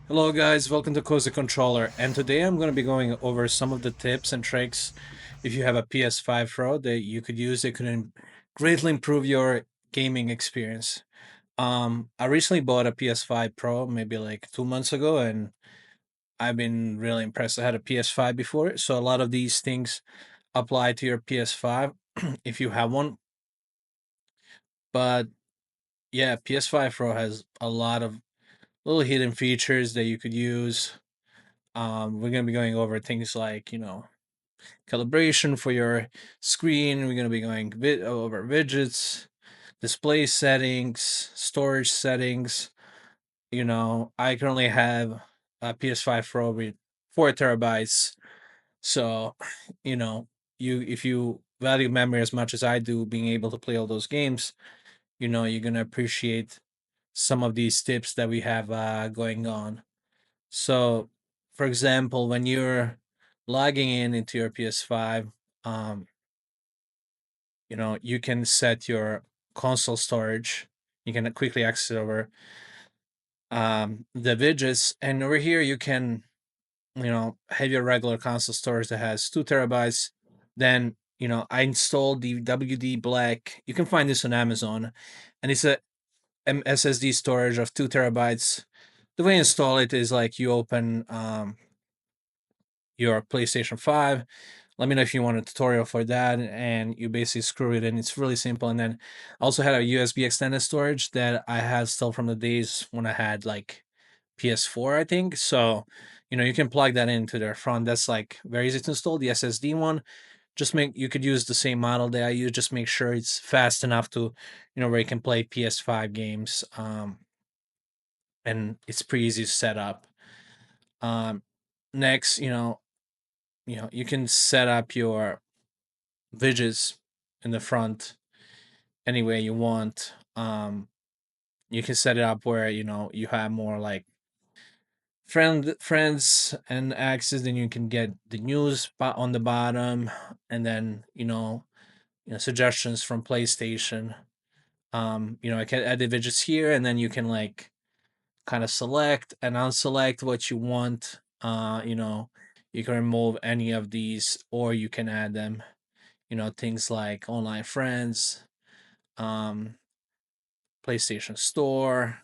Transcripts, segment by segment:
Hello guys, welcome to Cozy Controller, and today I'm going to be going over some of the tips and tricks if you have a PS5 Pro that you could use that could greatly improve your gaming experience. I recently bought a PS5 Pro maybe like 2 months ago, and I've been really impressed. I had a PS5 before, so a lot of these things apply to your PS5 if you have one. But yeah, PS5 Pro has a lot of little hidden features that you could use. We're going to be going over things like, calibration for your screen. We're going to be going over widgets, display settings, storage settings. I currently have a PS5 Pro with 4 terabytes. So, you know, if you value memory as much as I do, being able to play all those games, you're going to appreciate some of these tips that we have going on. So, for example, when you're logging in into your PS5, um, you can set your console storage. You can quickly access over the widgets, and over here you can, have your regular console storage that has 2 terabytes. Then, I installed the WD Black. You can find this on Amazon, and it's a SSD storage of 2 terabytes. The way you install it is like you open your PlayStation 5. Let me know if you want a tutorial for that, and you basically screw it in. It's really simple. And then I also had a USB extended storage that I had still from the days when I had like PS4, I think. So, you can plug that into their front. That's like very easy to install. The SSD one, just make you could use the same model that I use. Just make sure it's fast enough to, where you can play PS5 games. And it's pretty easy to set up. Um, Next, you can set up your widgets in the front any way you want. You can set it up where you have more like friends and access. Then you can get the news on the bottom, and then suggestions from PlayStation. I can add the widgets here, and then you can like kind of select and unselect what you want. You can remove any of these, or you can add them. Things like online friends, um, PlayStation Store,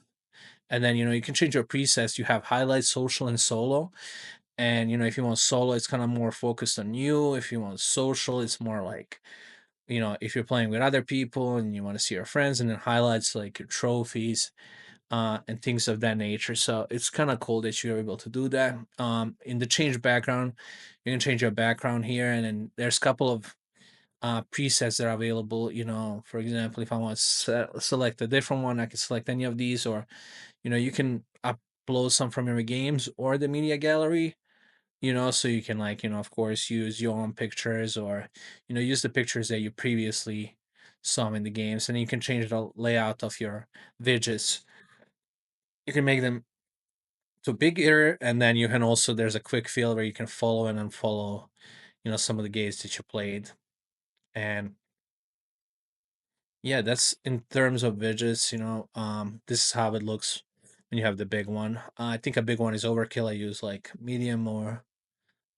and then you can change your presets. You have highlight, social, and solo. And if you want solo, it's kind of more focused on you. If you want social, it's more like if you're playing with other people and you want to see your friends. And then highlights like your trophies, and things of that nature. So it's kind of cool that you're able to do that. In the change background, you can change your background here, and then there's a couple of presets that are available. For example, if I want to select a different one, I can select any of these, or you can upload some from your games or the media gallery. So you can like of course use your own pictures, or use the pictures that you previously saw in the games, and you can change the layout of your widgets. You can make them to bigger, and then you can also there's a quick field where you can follow and unfollow some of the games that you played. And yeah, that's in terms of widgets. This is how it looks when you have the big one. I think a big one is overkill. I use like medium or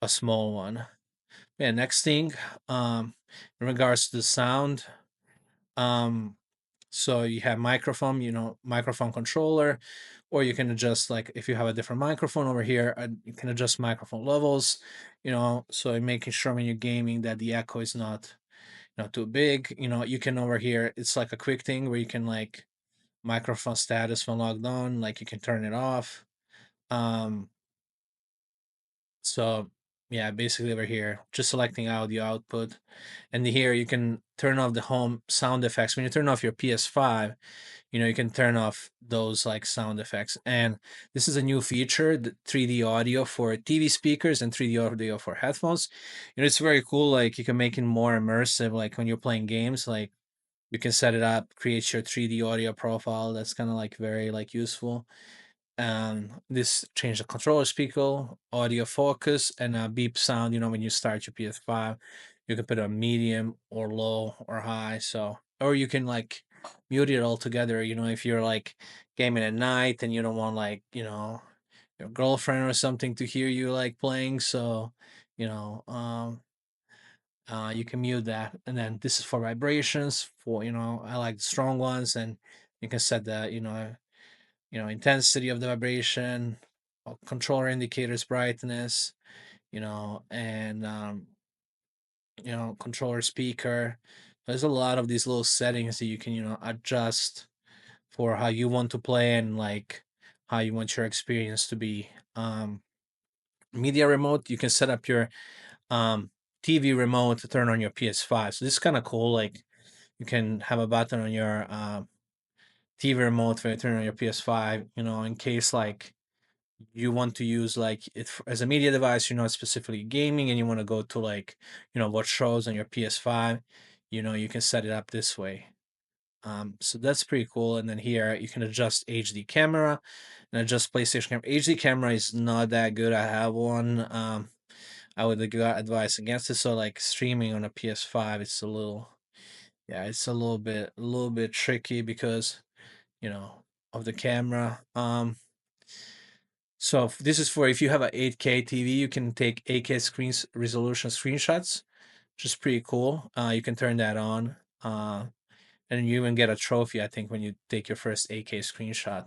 a small one. Yeah, next thing, in regards to the sound, um, so you have microphone, microphone controller, or you can adjust like if you have a different microphone over here, you can adjust microphone levels, so making sure when you're gaming that the echo is not too big. You can over here, it's like a quick thing where you can like microphone status when logged on, like you can turn it off. Um, so yeah, basically over here, just selecting audio output, and here you can turn off the home sound effects. When you turn off your PS5, you can turn off those like sound effects. And this is a new feature, the 3D audio for TV speakers and 3D audio for headphones. It's very cool. Like you can make it more immersive. Like when you're playing games, like you can set it up, create your 3D audio profile. That's kind of like very like useful. This change the controller speaker, audio focus, and a beep sound. When you start your PS5, you can put a medium or low or high. So, or you can like mute it altogether. If you're like gaming at night and you don't want like your girlfriend or something to hear you like playing. So, you know, you can mute that. And then this is for vibrations. For I like the strong ones, and you can set the intensity of the vibration, controller indicators brightness, and controller speaker. There's a lot of these little settings that you can adjust for how you want to play and like how you want your experience to be. Media remote, you can set up your um TV remote to turn on your PS5. So this is kind of cool. Like you can have a button on your TV remote for you to turn on your PS5. In case like you want to use like it as a media device, you're not specifically gaming, and you want to go to like watch shows on your PS5. You can set it up this way. So that's pretty cool. And then here you can adjust HD camera and adjust PlayStation camera. HD camera is not that good. I have one. I would advise against it. So like streaming on a PS5, it's a little, yeah, it's a little bit tricky because you know of the camera. So this is for if you have a 8K TV, you can take 8K screens resolution screenshots, which is pretty cool. You can turn that on. And you even get a trophy, I think, when you take your first 8K screenshot.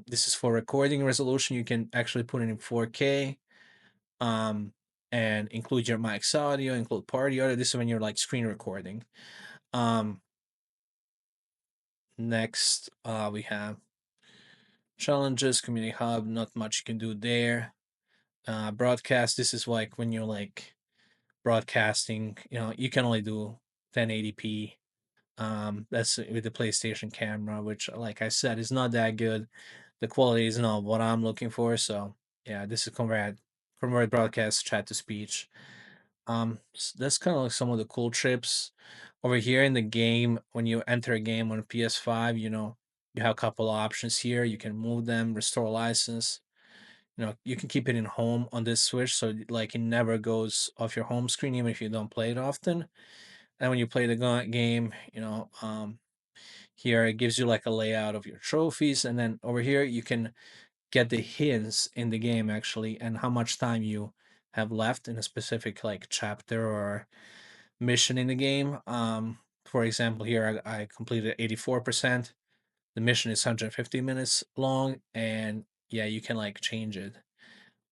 This is for recording resolution. You can actually put it in 4K, and include your mic's audio, include party audio. This is when you're like screen recording. Um, Next, we have challenges, community hub. Not much you can do there. Broadcast. This is like when you're like broadcasting. You can only do 1080p. That's with the PlayStation camera, which, like I said, is not that good. The quality is not what I'm looking for. So yeah, this is convert broadcast chat to speech. That's kind of like some of the cool trips over here in the game. When you enter a game on PS5, you have a couple options here. You can move them, restore license. You can keep it in home on this switch, so like it never goes off your home screen, even if you don't play it often. And when you play the game, here it gives you like a layout of your trophies, and then over here you can get the hints in the game actually, and how much time you have left in a specific like chapter or mission in the game. For example, here I completed 84%. The mission is 150 minutes long, and yeah, you can like change it.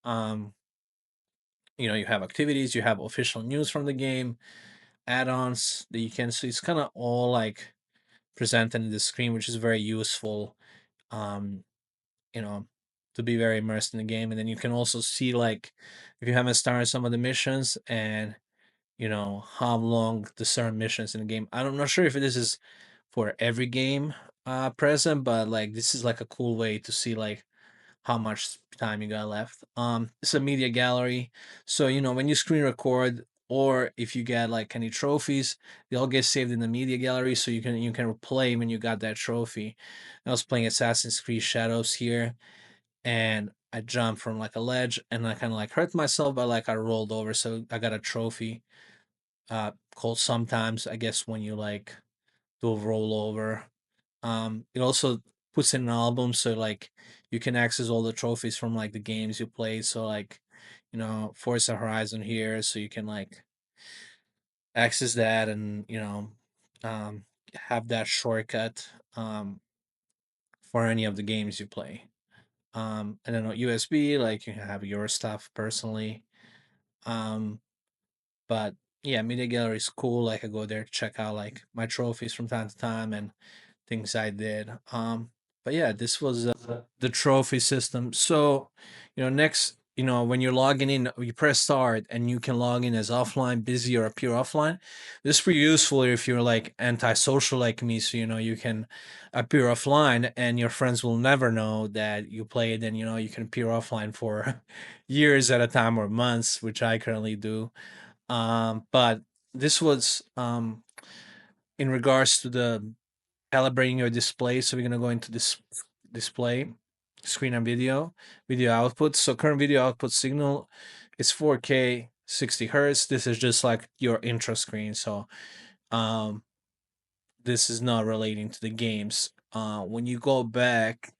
Um, you have activities, you have official news from the game, add-ons that you can see. It's kind of all like presented in the screen, which is very useful. Um, you know, to be very immersed in the game. And then you can also see like if you haven't started some of the missions, and how long the certain missions in the game. I'm not sure if this is for every game present, but like this is like a cool way to see like how much time you got left. It's a media gallery. So when you screen record, or if you get like any trophies, they all get saved in the media gallery, so you can play when you got that trophy. I was playing Assassin's Creed Shadows here, and I jumped from like a ledge, and I kind of like hurt myself, but like I rolled over, so I got a trophy. Called sometimes, I guess, when you like do a rollover. It also puts in an album, so like you can access all the trophies from like the games you played. So like, Forza Horizon here, so you can like access that, and um, have that shortcut for any of the games you play. And then on USB, like you can have your stuff personally. Um, but yeah, media gallery is cool. Like I go there to check out like my trophies from time to time and things I did. But yeah, this was the trophy system. So, next, when you're logging in, you press start, and you can log in as offline, busy, or appear offline. This is pretty useful if you're like antisocial like me. So, you can appear offline, and your friends will never know that you played, and, you can appear offline for years at a time or months, which I currently do. But this was in regards to the calibrating your display. So we're gonna go into this display, screen and video output. So current video output signal is 4K 60 hertz. This is just like your intro screen. So um this is not relating to the games. When you go back,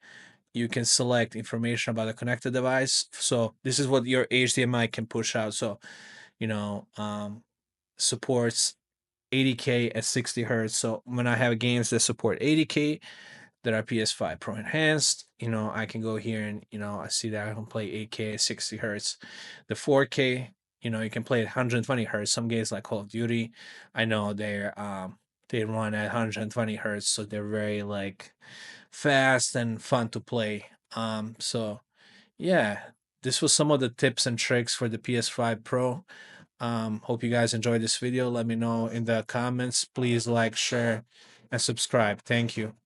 you can select information about the connected device. So this is what your HDMI can push out. So, you know, supports 80K at 60 hertz. So when I have games that support 80K that are PS5 Pro enhanced, I can go here and, I see that I can play 8K at 60 hertz. The 4K, you can play at 120 hertz. Some games like Call of Duty, I know they run at 120 hertz, so they're very like fast and fun to play. So yeah, this was some of the tips and tricks for the PS5 Pro. Hope you guys enjoyed this video. Let me know in the comments. Please like, share, and subscribe. Thank you.